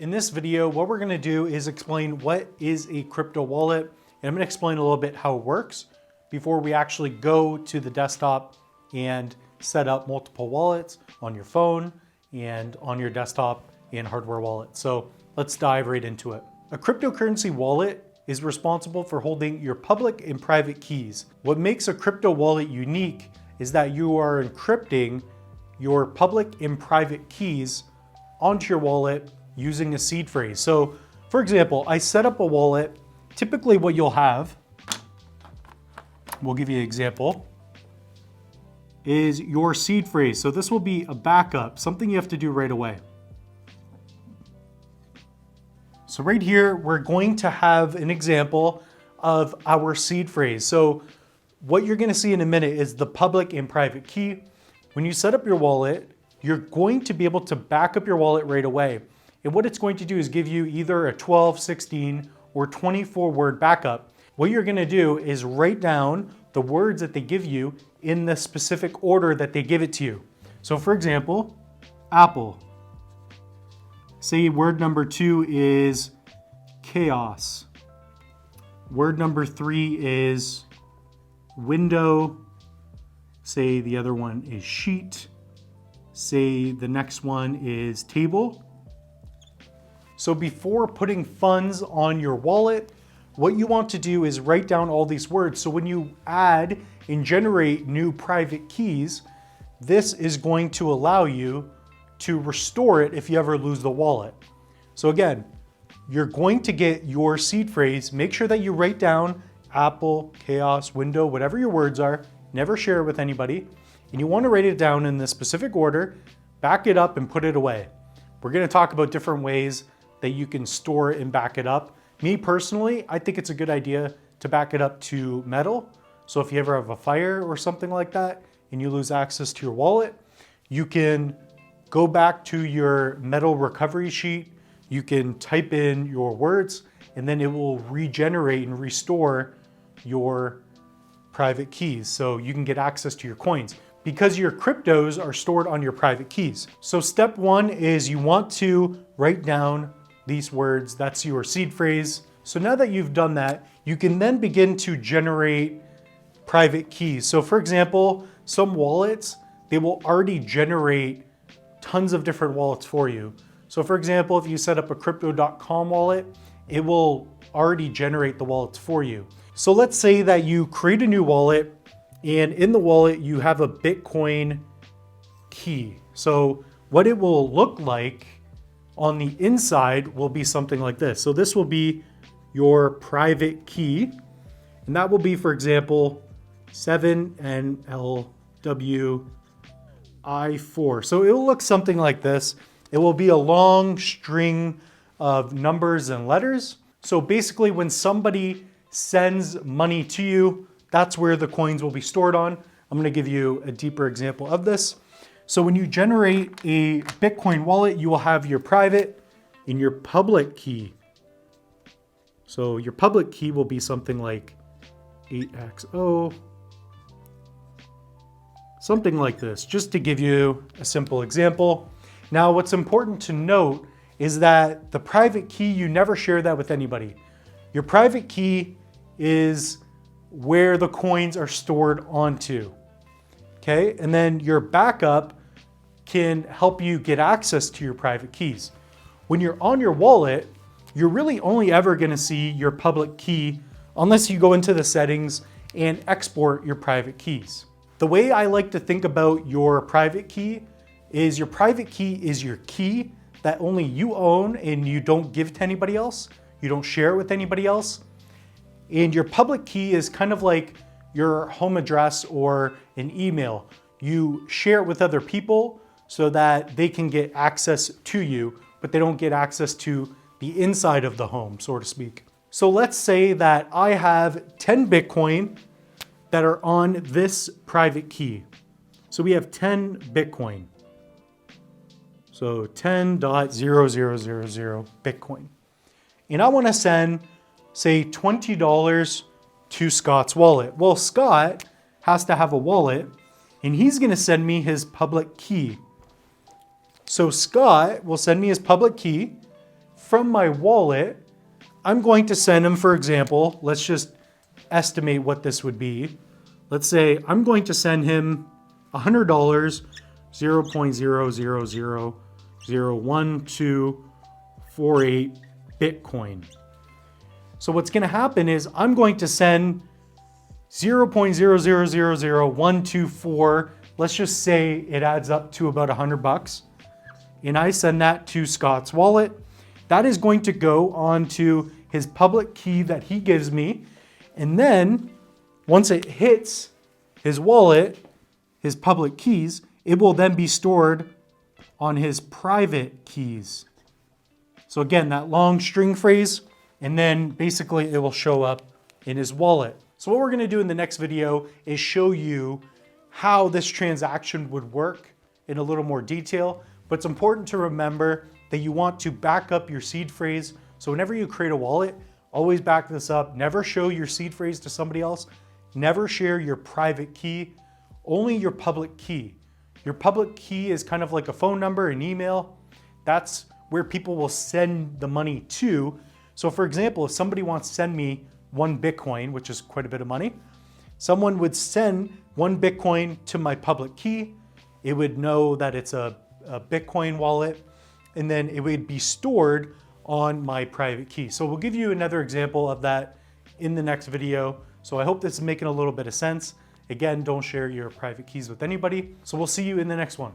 In this video, what we're gonna do is explain what is a crypto wallet, and I'm gonna explain a little bit how it works before we actually go to the desktop and set up multiple wallets on your phone and on your desktop and hardware wallet. So let's dive right into it. A cryptocurrency wallet is responsible for holding your public and private keys. What makes a crypto wallet unique is that you are encrypting your public and private keys onto your wallet using a seed phrase. So for example, I set up a wallet. Typically what you'll have, we'll give you an example, is your seed phrase. So this will be a backup, something you have to do right away. So right here, we're going to have an example of our seed phrase. So what you're gonna see in a minute is the public and private key. When you set up your wallet, you're going to be able to back up your wallet right away. And what it's going to do is give you either a 12, 16, or 24 word backup. What you're gonna do is write down the words that they give you in the specific order that they give it to you. So for example, Apple. Say word number 2 is chaos. Word number 3 is window. Say the other one is sheet. Say the next one is table. So before putting funds on your wallet, what you want to do is write down all these words. So when you add and generate new private keys, this is going to allow you to restore it if you ever lose the wallet. So again, you're going to get your seed phrase. Make sure that you write down Apple, chaos, window, whatever your words are. Never share it with anybody. And you want to write it down in the specific order, back it up and put it away. We're going to talk about different ways that you can store it and back it up. Me personally, I think it's a good idea to back it up to metal. So if you ever have a fire or something like that and you lose access to your wallet, you can go back to your metal recovery sheet. You can type in your words and then it will regenerate and restore your private keys. So you can get access to your coins because your cryptos are stored on your private keys. So step 1 is you want to write down these words. That's your seed phrase. So now that you've done that, you can then begin to generate private keys. So for example, some wallets, they will already generate tons of different wallets for you. So for example, if you set up a crypto.com wallet, it will already generate the wallets for you. So let's say that you create a new wallet and in the wallet, you have a Bitcoin key. So what it will look like on the inside will be something like this. So this will be your private key. And that will be, for example, 7NLWI4. So it will look something like this. It will be a long string of numbers and letters. So basically when somebody sends money to you, that's where the coins will be stored on. I'm gonna give you a deeper example of this. So when you generate a Bitcoin wallet, you will have your private and your public key. So your public key will be something like 8XO, something like this, just to give you a simple example. Now, what's important to note is that the private key, you never share that with anybody. Your private key is where the coins are stored onto, okay? And then your backup can help you get access to your private keys. When you're on your wallet, you're really only ever gonna see your public key unless you go into the settings and export your private keys. The way I like to think about your private key is your private key is your key that only you own and you don't give to anybody else. You don't share it with anybody else. And your public key is kind of like your home address or an email. You share it with other people so that they can get access to you, but they don't get access to the inside of the home, so to speak. So let's say that I have 10 Bitcoin that are on this private key. So we have 10 Bitcoin. So 10.0000 Bitcoin. And I want to send, say, $20 to Scott's wallet. Well, Scott has to have a wallet and he's going to send me his public key. So Scott will send me his public key from my wallet, I'm going to send him, for example, let's just estimate what this would be. Let's say I'm going to send him $100, 0.00001248 Bitcoin. So what's going to happen is I'm going to send 0.0000124. Let's just say it adds up to about $100. And I send that to Scott's wallet. That is going to go onto his public key that he gives me. And then once it hits his wallet, his public keys, it will then be stored on his private keys. So again, that long string phrase, and then basically it will show up in his wallet. So what we're gonna do in the next video is show you how this transaction would work in a little more detail, but it's important to remember that you want to back up your seed phrase. So whenever you create a wallet, always back this up. Never show your seed phrase to somebody else. Never share your private key, only your public key. Your public key is kind of like a phone number, an email. That's where people will send the money to. So for example, if somebody wants to send me 1 Bitcoin, which is quite a bit of money, someone would send 1 Bitcoin to my public key. It would know that it's a Bitcoin wallet, and then it would be stored on my private key. So we'll give you another example of that in the next video. So I hope this is making a little bit of sense. Again, don't share your private keys with anybody. So we'll see you in the next one.